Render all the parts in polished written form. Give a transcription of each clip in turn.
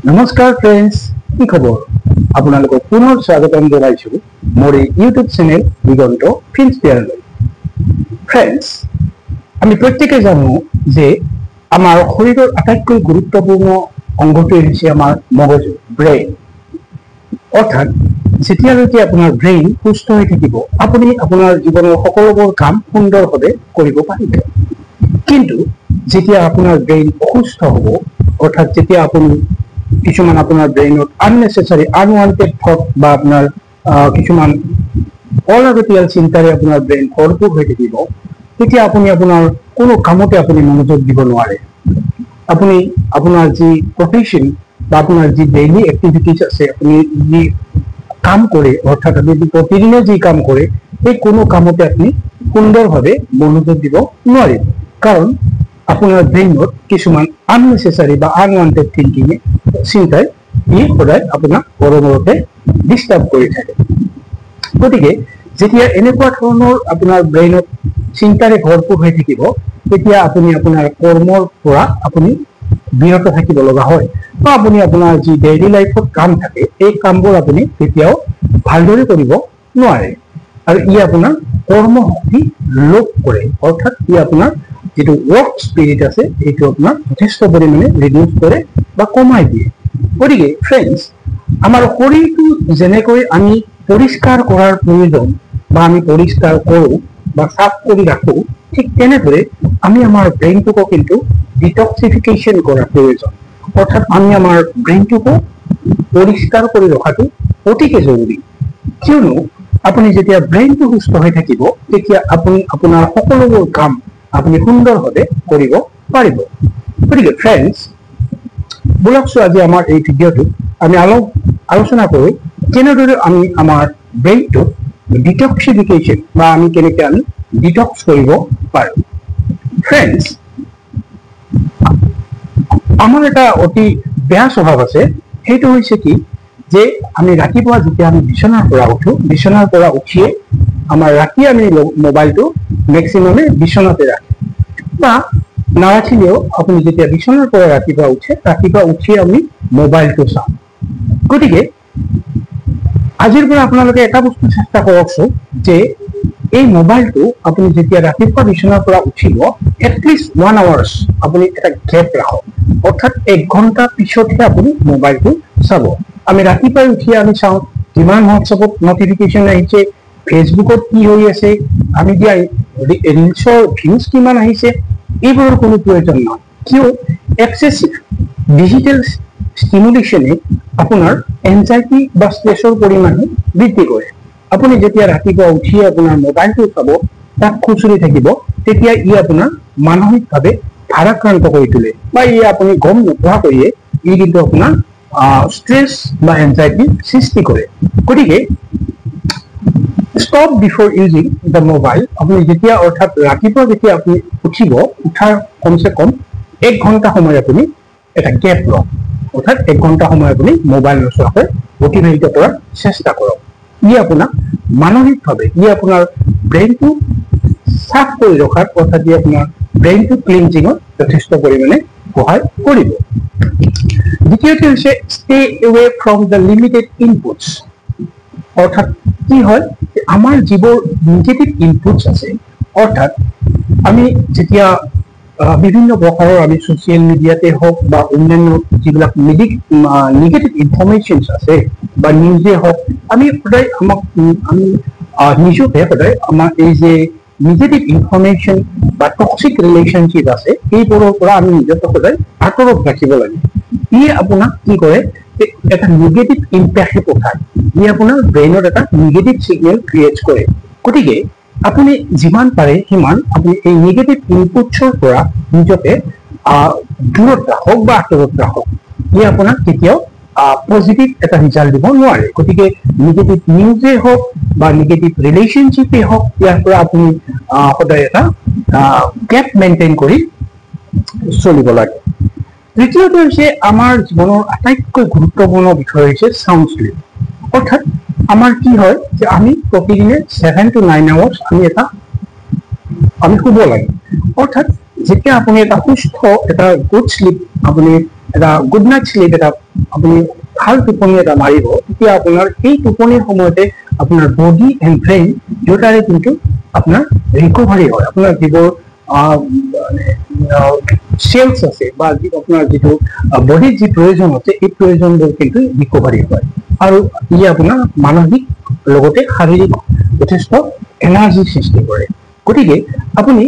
নমস্কাৰ ফ্ৰেণ্ডছ, কি খবৰ? আপোনালোকক পুনৰ স্বাগতম জনাইছোঁ মোৰ এই ইউটিউব চেনেল দিগন্ত ফিল্মস্ফেয়াৰলৈ। ফ্ৰেণ্ডছ, আমি প্ৰত্যেকে জানো যে আমাৰ শৰীৰৰ আটাইতকৈ গুৰুত্বপূৰ্ণ অংগটো হৈছে আমাৰ মগজু, ব্ৰেইন। অৰ্থাৎ যেতিয়ালৈকে আপোনাৰ ব্ৰেইন সুস্থ হৈ থাকিব, আপুনি আপোনাৰ জীৱনৰ সকলোবোৰ কাম সুন্দৰভাৱে কৰিব পাৰিব। কিন্তু যেতিয়া আপোনাৰ ব্ৰেইন অসুস্থ হ'ব, অৰ্থাৎ যেতিয়া আপুনি কিছুমান আপোনাৰ ব্ৰেইনত আননেচেচাৰী আনৱান্টেড থট বা আপোনাৰ কিছুমান অলাগতিয়াল চিন্তাৰে আপোনাৰ ব্ৰেইন ভৰপূৰ হৈ থাকিব, তেতিয়া আপুনি আপোনাৰ কোনো কামতে আপুনি মনোযোগ দিব নোৱাৰে। আপুনি আপোনাৰ যি প্ৰফেশ্যন বা আপোনাৰ যি ডেইলি এক্টিভিটিজ আছে, আপুনি যি কাম কৰে, অৰ্থাৎ আপুনি প্ৰতিদিনে যি কাম কৰে, সেই কোনো কামতে আপুনি সুন্দৰভাৱে মনোযোগ দিব নোৱাৰিব। কাৰণ আপোনাৰ ব্ৰেইনত কিছুমান আননেচেচাৰী বা আনৱান্টেড চিন্তাই সদায় আপোনাক পৰমূৰতে ডিষ্টাৰ্ব কৰি থাকে। গতিকে যেতিয়া এনেকুৱা ধৰণৰ আপোনাৰ ব্ৰেইনত চিন্তাৰে ভৰপূৰ হৈ থাকিব, তেতিয়া আপুনি আপোনাৰ কৰ্মৰ পৰা আপুনি বিৰত থাকিব লগা হয়, বা আপুনি আপোনাৰ যি ডেইলি লাইফত কাম থাকে, এই কামবোৰ আপুনি কেতিয়াও ভালদৰে কৰিব নোৱাৰে। আৰু ই আপোনাৰ কৰ্মশক্তি লোপ কৰে, অৰ্থাৎ ই আপোনাৰ যিটো ৱৰ্ক স্পিৰিট আছে, এইটো আপোনাৰ যথেষ্ট পৰিমাণে ৰিডিউচ কৰে বা কমাই দিয়ে। গতিকে ফ্ৰেণ্ডছ, আমাৰ শৰীৰটো যেনেকৈ আমি পৰিষ্কাৰ কৰাৰ প্ৰয়োজন বা আমি পৰিষ্কাৰ কৰোঁ বা চাফ কৰি ৰাখোঁ, ঠিক তেনেদৰে আমি আমাৰ ব্ৰেইনটোকো কিন্তু ডিটক্সিফিকেশ্যন কৰাৰ প্ৰয়োজন। অৰ্থাৎ আমি আমাৰ ব্ৰেইনটোকো পৰিষ্কাৰ কৰি ৰখাটো অতিকে জৰুৰী। কিয়নো আপুনি যেতিয়া ব্ৰেইনটো সুস্থ হৈ থাকিব, তেতিয়া আপুনি আপোনাৰ সকলোবোৰ কাম আপুনি সুন্দৰভাৱে কৰিব পাৰিব। গতিকে ফ্ৰেণ্ডছ, বলকচোন আজি আমাৰ এই ভিডিঅ'টোত আমি আলোচনা কৰোঁ কেনেদৰে আমি আমাৰ ব্ৰেইনটোক ডিটক্সিফিকেশ্যন বা আমি কেনেকৈ আমি ডিটক্স কৰিব পাৰোঁ। ফ্ৰেণ্ডছ, আমাৰ এটা অতি বেয়া স্বভাৱ আছে, সেইটো হৈছে কি যে আমি ৰাতিপুৱা যেতিয়া আমি বিচনাৰ পৰা উঠোঁ, বিচনাৰ পৰা উঠিয়ে আমাৰ ৰাতি আমি মোবাইলটো মেক্সিমামে বিচনাতে ৰাখে, বা নাৰাখিলেও আপুনি যেতিয়া বিচনাৰ পৰা ৰাতিপুৱা উঠে, ৰাতিপুৱা উঠিয়ে আমি মোবাইলটো চাওঁ। গতিকে আজিৰ পৰা আপোনালোকে এটা বস্তু চেষ্টা কৰকচোন যে এই মোবাইলটো আপুনি যেতিয়া ৰাতিপুৱা বিচনাৰ পৰা উঠিব, এটলিষ্ট 1 hours আপুনি এটা গেপ ৰাখক। অৰ্থাৎ 1 ঘণ্টা পিছতহে আপুনি মোবাইলটো চাব। আমি ৰাতিপুৱাই উঠিয়ে আমি চাওঁ কিমান হোৱাটছএপত নটিফিকেশ্যন আহিছে, ফেচবুকত কি হৈ আছে, আমি দিয়া ৰিলছৰ ভিউজ কিমান আহিছে, এইবোৰৰ কোনো প্ৰয়োজন নাই। কিয়? এক্সেচিভ ডিজিটেল ষ্টিমুলেশ্যনে আপোনাৰ এনজাইটি বা ষ্ট্ৰেছৰ পৰিমাণো বৃদ্ধি কৰে। আপুনি যেতিয়া ৰাতিপুৱা উঠিয়ে আপোনাৰ মোবাইলটো চাব, তাক খুচৰি থাকিব, তেতিয়া ই আপোনাৰ মানসিকভাৱে ভাৰাক্ৰান্ত কৰি তোলে, বা ই আপুনি গম নোপোৱাকৈয়ে ই কিন্তু আপোনাৰ ষ্ট্ৰেছ বা এনজাইটি সৃষ্টি কৰে। গতিকে stop before using the mobile. আপুনি যেতিয়া অৰ্থাৎ ৰাতিপুৱা যেতিয়া আপুনি উঠিব, উঠাৰ কমচে কম 1 ঘণ্টা সময় আপুনি এটা গেপ লওক। অৰ্থাৎ 1 ঘণ্টা সময় আপুনি মোবাইল নোচোৱাকৈ অতিবাহিত কৰাৰ চেষ্টা কৰক। ই আপোনাক মানসিকভাৱে, ই আপোনাৰ ব্ৰেইনটো চাফ কৰি ৰখাত, অৰ্থাৎ ই আপোনাৰ ব্ৰেইনটো ক্লিনজিঙত যথেষ্ট পৰিমাণে সহায় কৰিব। দ্বিতীয়তে হৈছে stay away from the limited inputs. অৰ্থাৎ কি হয়, আমাৰ যিবোৰ নিগেটিভ ইনপুটছ আছে, অৰ্থাৎ আমি যেতিয়া বিভিন্ন প্ৰকাৰৰ আমি ছ'চিয়েল মিডিয়াতে হওক বা অন্যান্য যিবিলাক নিগেটিভ ইনফৰমেশ্যনছ আছে বা নিউজে হওক, আমি সদায় আমি নিজকে সদায় আমাৰ এই যে নিগেটিভ ইনফৰমেশ্যন বা টক্সিক ৰিলেশ্যনশ্বিপ আছে, এইবোৰৰ পৰা আমি নিজকে সদায় আঁতৰত ৰাখিব লাগে। ই আপোনাক কি কৰে, এটা নিগেটিভ ইম্পেক্ট পঠায়, ই আপোনাৰ ব্ৰেইনত এটা নিগেটিভ চিগনেল ক্ৰিয়েট কৰে। গতিকে আপুনি যিমান পাৰে সিমান আপুনি এই নিগেটিভ ইনপুটছৰ পৰা নিজকে দূৰত ৰাখক বা আঁতৰত ৰাখক। ই আপোনাক কেতিয়াও পজিটিভ এটা ৰিজাল্ট দিব নোৱাৰে। গতিকে নিগেটিভ নিউজে হওক বা নিগেটিভ ৰিলেশ্যনশ্বিপেই হওক, ইয়াৰ পৰা আপুনি সদায় এটা গেপ মেইনটেইন কৰি চলিব লাগে। তৃতীয়টো হৈছে আমাৰ জীৱনৰ আটাইতকৈ গুৰুত্বপূৰ্ণ বিষয় হৈছে চাউণ্ড স্লিপ। অৰ্থাৎ আমাৰ কি হয় যে আমি প্ৰতিদিনে 7 to 9 hours আমি শুব লাগে। অৰ্থাৎ যেতিয়া আপুনি এটা সুস্থ এটা গুড শ্লিপ আপুনি এটা গুড নাইট স্লিপ এটা আপুনি ভাল টোপনি এটা মাৰিব, তেতিয়া আপোনাৰ সেই টোপনিৰ সময়তে আপোনাৰ বডি এণ্ড ব্ৰেইন দুটাৰে কিন্তু আপোনাৰ ৰিকভাৰী হয়। আপোনাৰ যিবোৰ চেলছ আছে বা আপোনাৰ যিটো বডিৰ যি প্ৰয়োজন আছে এই প্ৰয়োজনবোৰ কিন্তু ৰিকভাৰী হয়, আৰু ই আপোনাৰ মানসিক লগতে শাৰীৰিক যথেষ্ট এনাৰ্জি সৃষ্টি কৰে। গতিকে আপুনি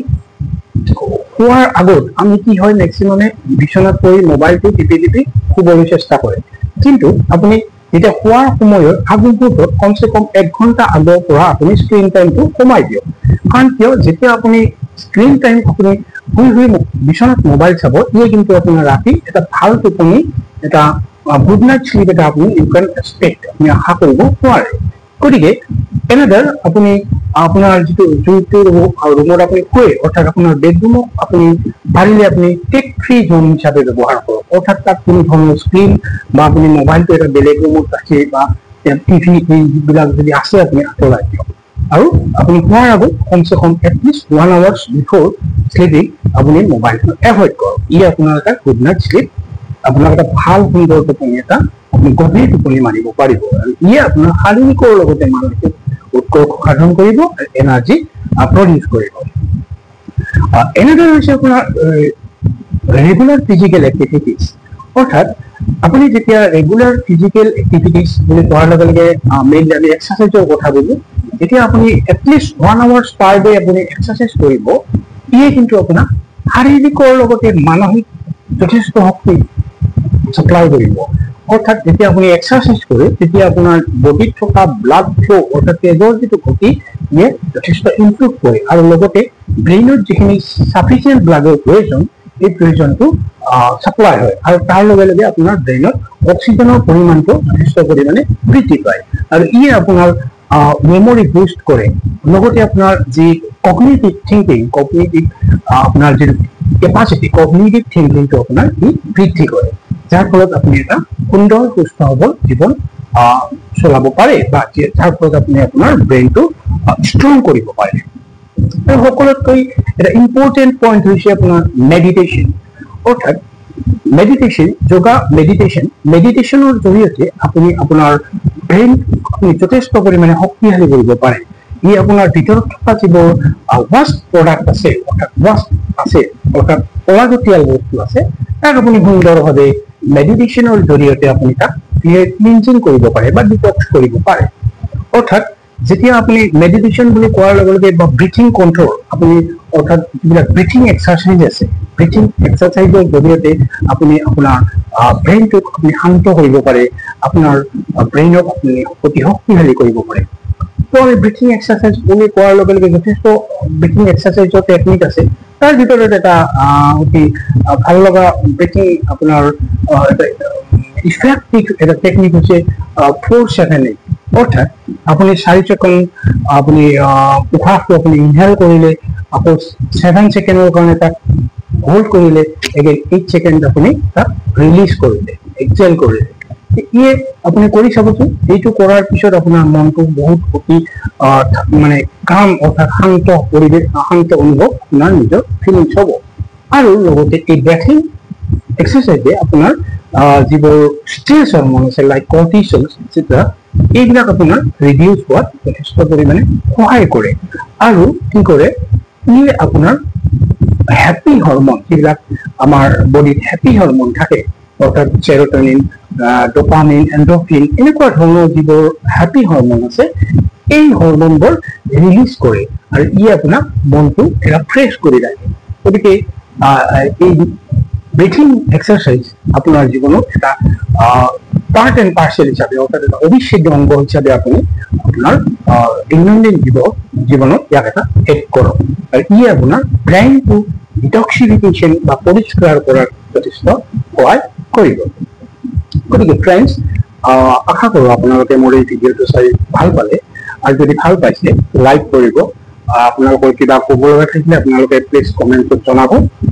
শোৱাৰ আগত আমি কি হয় মেক্সিমামে বিচনাত পৰি মোবাইলটো টিপি টিপি শুবলৈ চেষ্টা কৰে, কিন্তু আপুনি যেতিয়া শোৱাৰ সময়ত আগমুহূৰ্তত কমচে কম 1 ঘণ্টা আগৰ পৰা আপুনি স্ক্ৰীন টাইমটো কমাই দিয়ক। কাৰণ কিয়, যেতিয়া আপুনি স্ক্ৰীন টাইম আপুনি শুই শুই বিচনাত মোবাইল চাব, ইয়ে কিন্তু আপোনাৰ ৰাতি এটা ভাল টোপনি, এটা গুড নাইট শ্লিপ এটা আপুনি ইউ কেন এক্সপেক্ট, আপুনি আশা কৰিব নোৱাৰে। গতিকে এনেদৰে আপুনি আপোনাৰ যিটো ৰুমত আপুনি শুৱে, অৰ্থাৎ আপোনাৰ বেডৰুমক আপুনি পাৰিলে আপুনি টেক ফ্ৰী জোন হিচাপে ব্যৱহাৰ কৰক, অৰ্থাৎ তাত কোনো ধৰণৰ স্ক্ৰীন বা আপুনি মোবাইলটো এটা বেলেগ ৰুমত ৰাখি বা টিভি এইবিলাক যদি আছে আপুনি আঁতৰাই দিয়ক। আৰু আপুনি শোৱাৰ আগত কমচে কম এটলিষ্ট 1 hours বিফোৰ শ্লিপিং আপুনি মোবাইলটো এভইড কৰক। ই আপোনাৰ এটা গুড নাইট শ্লিপ, আপোনাক এটা ভাল সুন্দৰ টোপনি এটা আপুনি গভীৰ টোপনি মাৰিব পাৰিব, আৰু ইয়ে আপোনাৰ শাৰীৰিকৰ লগতে মানসিক উৎকৰ্ষ সাধন কৰিব, এনাৰ্জি প্ৰডিউচ কৰিব। এনেদৰে হৈছে আপোনাৰ ৰেগুলাৰ ফিজিকেল এক্টিভিটিজ, অৰ্থাৎ আপুনি যেতিয়া ৰেগুলাৰ ফিজিকেল এক্টিভিটিজ বুলি কোৱাৰ লগে লগে মেইনলি আমি এক্সাৰচাইজৰ কথা বুজো। যেতিয়া আপুনি এটলিষ্ট 1 hours পাৰ ডে আপুনি এক্সাৰচাইজ কৰিব, ইয়ে কিন্তু আপোনাক শাৰীৰিকৰ লগতে মানসিক যথেষ্ট শক্তি সাপ্লাই কৰিব। অৰ্থাৎ যেতিয়া আপুনি এক্সাৰচাইজ কৰে তেতিয়া আপোনাৰ বডিত থকা ব্লাড ফ্ল' অৰ্থাৎ তেজৰ যিটো গতি ইয়ে যথেষ্ট ইম্প্ৰুভ কৰে, আৰু লগতে ব্ৰেইনত যিখিনি চাফিচিয়েণ্ট ব্লাডৰ প্ৰয়োজন এই প্ৰয়োজনটো সাপ্লাই হয়, আৰু তাৰ লগে লগে আপোনাৰ ব্ৰেইনত অক্সিজেনৰ পৰিমাণটো যথেষ্ট পৰিমাণে বৃদ্ধি পায়, আৰু ই আপোনাৰ মেমৰি বুষ্ট কৰে, লগতে আপোনাৰ যি কগনিটিভ থিংকিং, কগনিটিভ আপোনাৰ যিটো কেপাচিটি, কগনিটিভ থিংকিংটো আপোনাৰ ই বৃদ্ধি কৰে, যাৰ ফলত আপুনি এটা সুন্দৰ সুস্থ সবল জীৱন চলাব পাৰে, বা যাৰ ফলত আপুনি আপোনাৰ ব্ৰেইনটো ষ্ট্ৰং কৰিব পাৰে। আৰু সকলোতকৈ এটা ইম্পৰ্টেণ্ট পইণ্ট হৈছে আপোনাৰ মেডিটেশ্যন, অৰ্থাৎ মেডিটেশ্যন, যোগা মেডিটেশ্যনৰ জৰিয়তে আপুনি আপোনাৰ ব্ৰেইন আপুনি যথেষ্ট পৰিমাণে শক্তিশালী কৰিব পাৰে। ই আপোনাৰ ভিতৰত থকা যিবোৰ ৱাষ্ট প্ৰডাক্ট আছে, অৰ্থাৎ অলাগতিয়াল বস্তু আছে, তাক আপুনি সুন্দৰভাৱে মেডিটেশ্যনৰ জৰিয়তে আপুনি তাক ক্লিনজিং কৰিব পাৰে বা ডিটক্স কৰিব পাৰে। অৰ্থাৎ যেতিয়া আপুনি মেডিটেশ্যন বুলি কোৱাৰ লগে লগে বা ব্ৰিথিং কণ্ট্ৰল, আপুনি অৰ্থাৎ যিবিলাক ব্ৰিথিং এক্সাৰচাইজ আছে, ব্ৰিথিং এক্সাৰচাইজৰ জৰিয়তে আপুনি আপোনাৰ ব্ৰেইনটোক আপুনি শান্ত কৰিব পাৰে, আপোনাৰ ব্ৰেইনক আপুনি অতি শক্তিশালী কৰিব পাৰে। তো আমি ব্ৰিথিং এক্সাৰচাইজ বুলি কোৱাৰ লগে লগে যথেষ্ট ব্ৰিথিং এক্সাৰচাইজৰ টেকনিক আছে, তাৰ ভিতৰত এটা অতি ভাল লগা ব্ৰিথিং আপোনাৰ ইফেক্টিভ এটা টেকনিক হৈছে 4-7-8, অৰ্থাৎ আপুনি 4 ছেকেণ্ড আপুনি উশাহটো আপুনি ইনহেল কৰিলে, আকৌ 7 ছেকেণ্ডৰ কাৰণে তাক হোল্ড কৰিলে, এগেইন 8 ছেকেণ্ড আপুনি তাক ৰিলিজ কৰিলে, এক্সেল কৰিলে। ইয়ে আপুনি কৰি চাবচোন, এইটো কৰাৰ পিছত আপোনাৰ মনটো বহুত অতি মানে কাম, অৰ্থাৎ শান্ত পৰিৱেশ, শান্ত অনুভৱ আপোনাৰ নিজৰ ফিলিংছ হ'ব। আৰু লগতে এই ব্ৰেথিং এক্সাৰচাইজে আপোনাৰ যিবোৰ ষ্ট্ৰেছ হৰমন আছে লাইক কৰ্টিচল এটচেট্ৰা, এইবিলাক আপোনাৰ ৰিডিউচ হোৱাত যথেষ্ট পৰিমাণে সহায় কৰে। আৰু কি কৰে, ই আপোনাৰ হেপী হৰমন, যিবিলাক আমাৰ বডিত হেপী হৰমন থাকে, অৰ্থাৎ চেৰ'টনিন, ডপামিন, এণ্ডৰফিন, এনেকুৱা ধৰণৰ যিবোৰ হেপী হৰমন আছে, এই হৰমনবোৰ ৰিলিজ কৰে, আৰু ই আপোনাক মনটো এটা ফ্ৰেছ কৰি ৰাখে। গতিকে এই ব্ৰিথিং এক্সাৰচাইজ আপোনাৰ জীৱনত এটা পাৰ্ট এণ্ড পাৰ্চেল হিচাপে, অৰ্থাৎ এটা অবিচ্ছেদ্য অংগ হিচাপে আপুনি আপোনাৰ দৈনন্দিন জীৱনত ইয়াক এটা এড কৰক, আৰু ই আপোনাৰ ব্ৰেইনটো ডিটক্সিফিকেশ্যন বা পৰিষ্কাৰ কৰাৰ যথেষ্ট সহায় কৰিব। গতিকে ফ্ৰেণ্ডছ, আশা কৰোঁ আপোনালোকে মোৰ এই ভিডিঅ'টো চাই ভাল পালে, আৰু যদি ভাল পাইছে লাইক কৰিব, আপোনালোকৰ কিবা ক'ব লগা থাকিলে আপোনালোকে প্লিজ কমেণ্টত জনাব,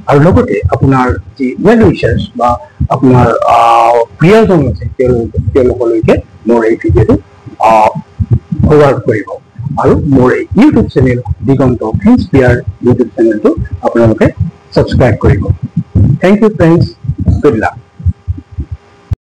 আৰু লগতে আপোনাৰ যি ৱেল উইচাৰ্ছ বা আপোনাৰ প্ৰিয়জন আছে তেওঁলোকলৈকে মোৰ এই ভিডিঅ'টো ফৰৱাৰ্ড কৰিব, আৰু মোৰ এই YouTube channel Diganta Finspear YouTube চেনেলটো আপোনালোকে ছাবস্ক্ৰাইব কৰিব। Thank you friends, good luck.